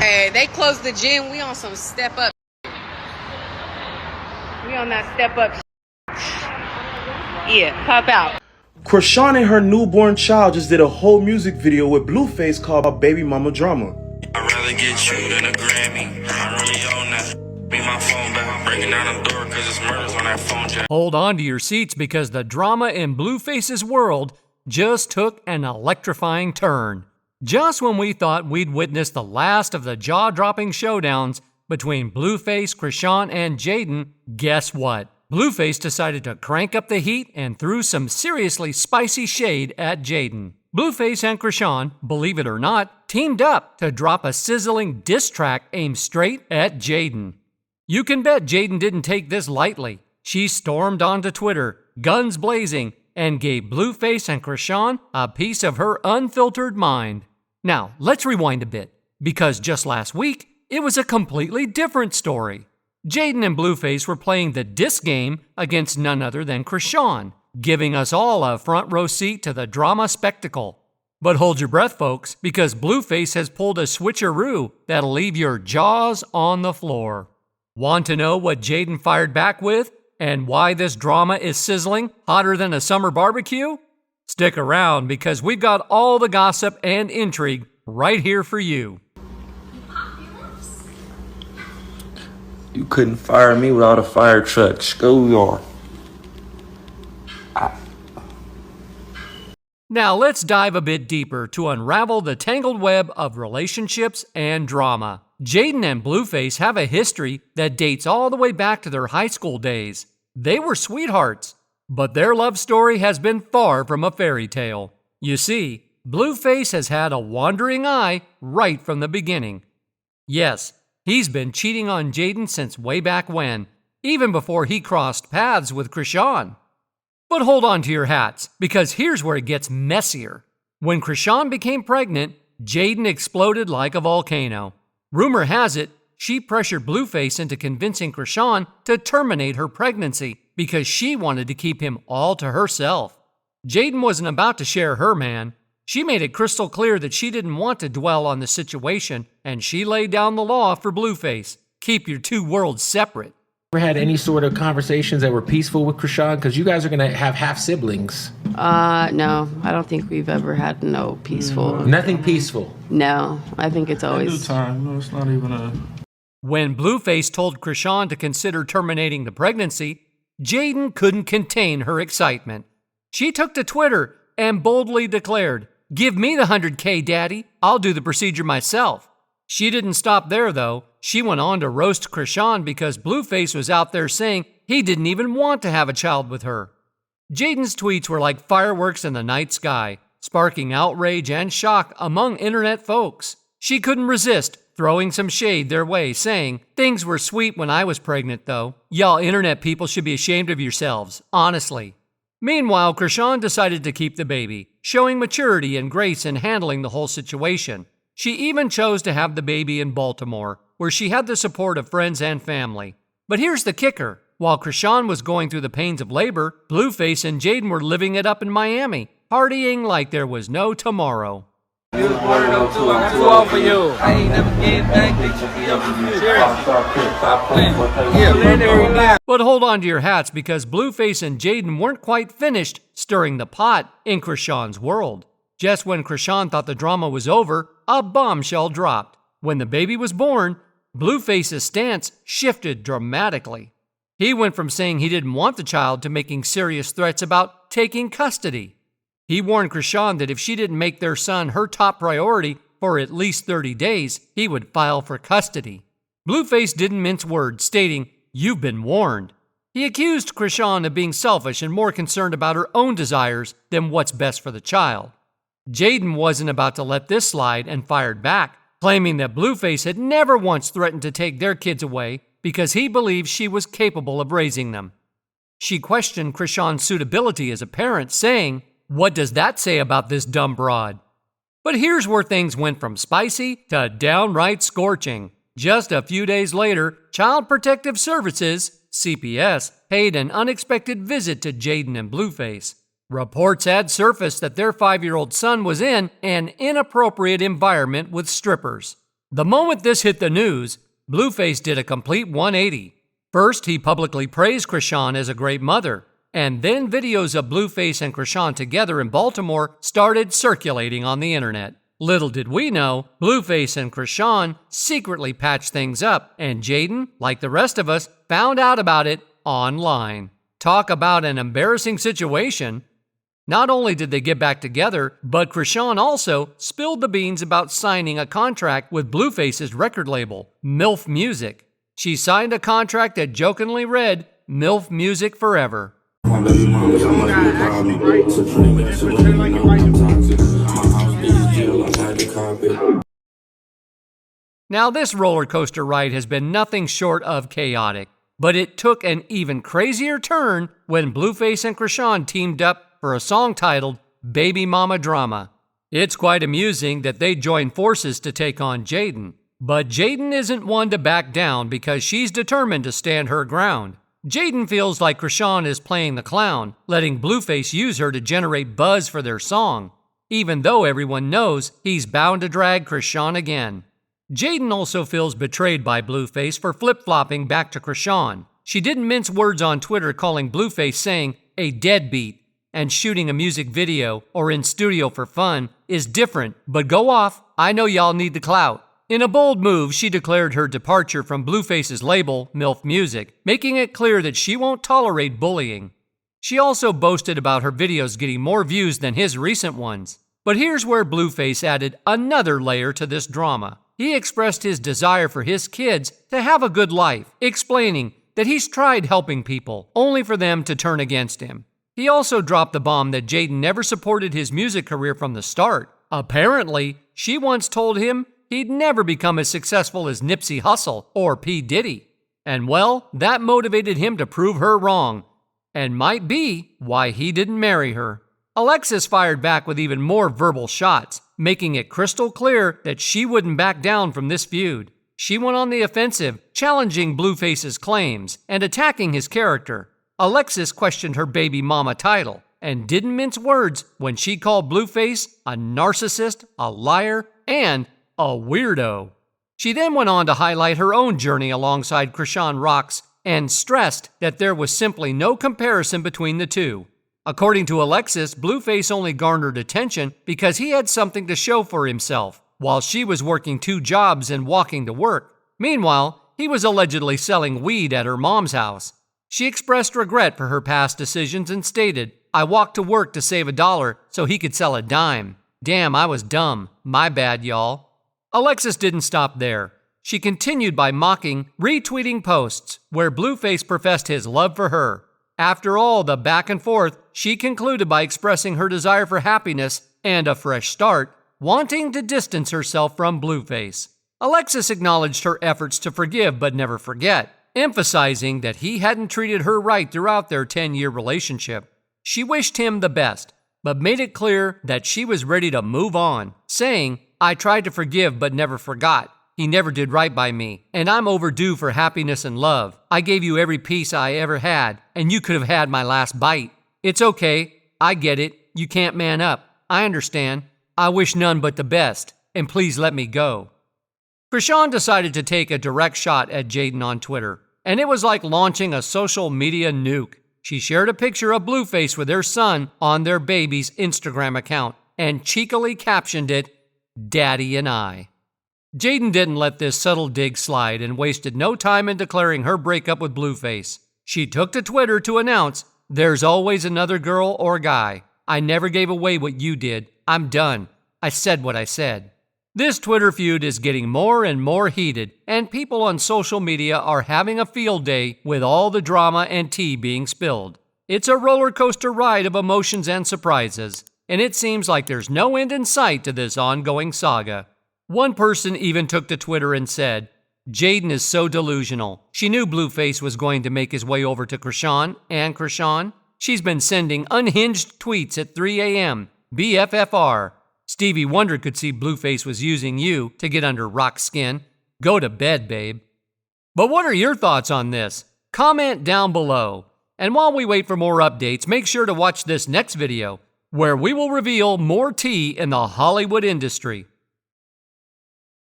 Hey, they closed the gym. We on some step up. We on that step up. Yeah, pop out. Chrisean and her newborn child just did a whole music video with Blueface called Baby Mama Drama. I'd rather get you than a Grammy. I'm really on that. Be my phone back, breaking down the door cause it's murders on that phone jack. Hold on to your seats because the drama in Blueface's world just took an electrifying turn. Just when we thought we'd witness the last of the jaw-dropping showdowns between Blueface, Chrisean, and Jaidyn, guess what? Blueface decided to crank up the heat and threw some seriously spicy shade at Jaidyn. Blueface and Chrisean, believe it or not, teamed up to drop a sizzling diss track aimed straight at Jaidyn. You can bet Jaidyn didn't take this lightly. She stormed onto Twitter, guns blazing, and gave Blueface and Chrisean a piece of her unfiltered mind. Now, let's rewind a bit, because just last week, it was a completely different story. Jaidyn and Blueface were playing the diss game against none other than Chrisean, giving us all a front row seat to the drama spectacle. But hold your breath, folks, because Blueface has pulled a switcheroo that'll leave your jaws on the floor. Want to know what Jaidyn fired back with and why this drama is sizzling hotter than a summer barbecue? Stick around because we've got all the gossip and intrigue right here for you. You couldn't fire me without a fire truck. Schoolyard. Now let's dive a bit deeper to unravel the tangled web of relationships and drama. Jaidyn and Blueface have a history that dates all the way back to their high school days. They were sweethearts, but their love story has been far from a fairy tale. You see, Blueface has had a wandering eye right from the beginning. Yes, he's been cheating on Jaidyn since way back when, even before he crossed paths with Chrisean. But hold on to your hats, because here's where it gets messier. When Chrisean became pregnant, Jaidyn exploded like a volcano. Rumor has it, she pressured Blueface into convincing Chrisean to terminate her pregnancy because she wanted to keep him all to herself. Jaidyn wasn't about to share her man. She made it crystal clear that she didn't want to dwell on the situation, and she laid down the law for Blueface. Keep your two worlds separate. Ever had any sort of conversations that were peaceful with Chrisean? Because you guys are going to have half siblings. No, I don't think we've ever had no peaceful. Nothing peaceful. No, I think it's always. Time. No, it's not even a... When Blueface told Chrisean to consider terminating the pregnancy, Jaidyn couldn't contain her excitement. She took to Twitter and boldly declared, "Give me the 100K, Daddy. I'll do the procedure myself." She didn't stop there, though. She went on to roast Chrisean because Blueface was out there saying he didn't even want to have a child with her. Jaidyn's tweets were like fireworks in the night sky, sparking outrage and shock among internet folks. She couldn't resist throwing some shade their way, saying, "Things were sweet when I was pregnant, though. Y'all internet people should be ashamed of yourselves, honestly." Meanwhile, Chrisean decided to keep the baby, showing maturity and grace in handling the whole situation. She even chose to have the baby in Baltimore, where she had the support of friends and family. But here's the kicker. While Chrisean was going through the pains of labor, Blueface and Jaidyn were living it up in Miami, partying like there was no tomorrow. You was born in 02, I'm too old for you. I ain't never getting back, bitch. Serious. But hold on to your hats because Blueface and Jaidyn weren't quite finished stirring the pot in Chrisean's world. Just when Chrisean thought the drama was over, a bombshell dropped. When the baby was born, Blueface's stance shifted dramatically. He went from saying he didn't want the child to making serious threats about taking custody. He warned Chrisean that if she didn't make their son her top priority for at least 30 days, he would file for custody. Blueface didn't mince words, stating, "You've been warned." He accused Chrisean of being selfish and more concerned about her own desires than what's best for the child. Jaidyn wasn't about to let this slide and fired back, claiming that Blueface had never once threatened to take their kids away because he believed she was capable of raising them. She questioned Chrisean's suitability as a parent, saying, "What does that say about this dumb broad?" But here's where things went from spicy to downright scorching. Just a few days later, Child Protective Services, CPS, paid an unexpected visit to Jaidyn and Blueface. Reports had surfaced that their 5-year-old son was in an inappropriate environment with strippers. The moment this hit the news, Blueface did a complete 180. First, he publicly praised Chrisean as a great mother, and then videos of Blueface and Chrisean together in Baltimore started circulating on the internet. Little did we know, Blueface and Chrisean secretly patched things up, and Jaidyn, like the rest of us, found out about it online. Talk about an embarrassing situation. Not only did they get back together, but Chrisean also spilled the beans about signing a contract with Blueface's record label, MILF Music. She signed a contract that jokingly read, MILF Music Forever. Now, this roller coaster ride has been nothing short of chaotic, but it took an even crazier turn when Blueface and Chrisean teamed up for a song titled Baby Mama Drama. It's quite amusing that they joined forces to take on Jaidyn, but Jaidyn isn't one to back down because she's determined to stand her ground. Jaidyn feels like Chrisean is playing the clown, letting Blueface use her to generate buzz for their song, even though everyone knows he's bound to drag Chrisean again. Jaidyn also feels betrayed by Blueface for flip-flopping back to Chrisean. She didn't mince words on Twitter calling Blueface saying a deadbeat, and shooting a music video or in studio for fun is different, but go off, I know y'all need the clout. In a bold move, she declared her departure from Blueface's label, MILF Music, making it clear that she won't tolerate bullying. She also boasted about her videos getting more views than his recent ones. But here's where Blueface added another layer to this drama. He expressed his desire for his kids to have a good life, explaining that he's tried helping people, only for them to turn against him. He also dropped the bomb that Jaidyn never supported his music career from the start. Apparently, she once told him he'd never become as successful as Nipsey Hussle or P. Diddy. And well, that motivated him to prove her wrong, and might be why he didn't marry her. Alexis fired back with even more verbal shots, making it crystal clear that she wouldn't back down from this feud. She went on the offensive, challenging Blueface's claims and attacking his character. Alexis questioned her baby mama title and didn't mince words when she called Blueface a narcissist, a liar, and a weirdo. She then went on to highlight her own journey alongside Chrisean Rock's and stressed that there was simply no comparison between the two. According to Alexis, Blueface only garnered attention because he had something to show for himself, while she was working 2 jobs and walking to work. Meanwhile, he was allegedly selling weed at her mom's house. She expressed regret for her past decisions and stated, "I walked to work to save $1 so he could sell a dime. Damn, I was dumb. My bad, y'all." Alexis didn't stop there. She continued by mocking, retweeting posts where Blueface professed his love for her. After all the back and forth, she concluded by expressing her desire for happiness and a fresh start, wanting to distance herself from Blueface. Alexis acknowledged her efforts to forgive but never forget, emphasizing that he hadn't treated her right throughout their 10-year relationship. She wished him the best, but made it clear that she was ready to move on, saying, "I tried to forgive but never forgot. He never did right by me, and I'm overdue for happiness and love. I gave you every piece I ever had, and you could have had my last bite. It's okay. I get it. You can't man up. I understand. I wish none but the best, and please let me go." Chrisean decided to take a direct shot at Jaidyn on Twitter, and it was like launching a social media nuke. She shared a picture of Blueface with their son on their baby's Instagram account and cheekily captioned it, "Daddy and I." Jaidyn didn't let this subtle dig slide and wasted no time in declaring her breakup with Blueface. She took to Twitter to announce, "There's always another girl or guy. I never gave away what you did. I'm done. I said what I said." This Twitter feud is getting more and more heated, and people on social media are having a field day with all the drama and tea being spilled. It's a roller coaster ride of emotions and surprises, and it seems like there's no end in sight to this ongoing saga. One person even took to Twitter and said, "Jaidyn is so delusional. She knew Blueface was going to make his way over to Chrisean and Chrisean. She's been sending unhinged tweets at 3 a.m. BFFR. Stevie Wonder could see Blueface was using you to get under Rock's skin. Go to bed, babe." But what are your thoughts on this? Comment down below. And while we wait for more updates, make sure to watch this next video, where we will reveal more tea in the Hollywood industry.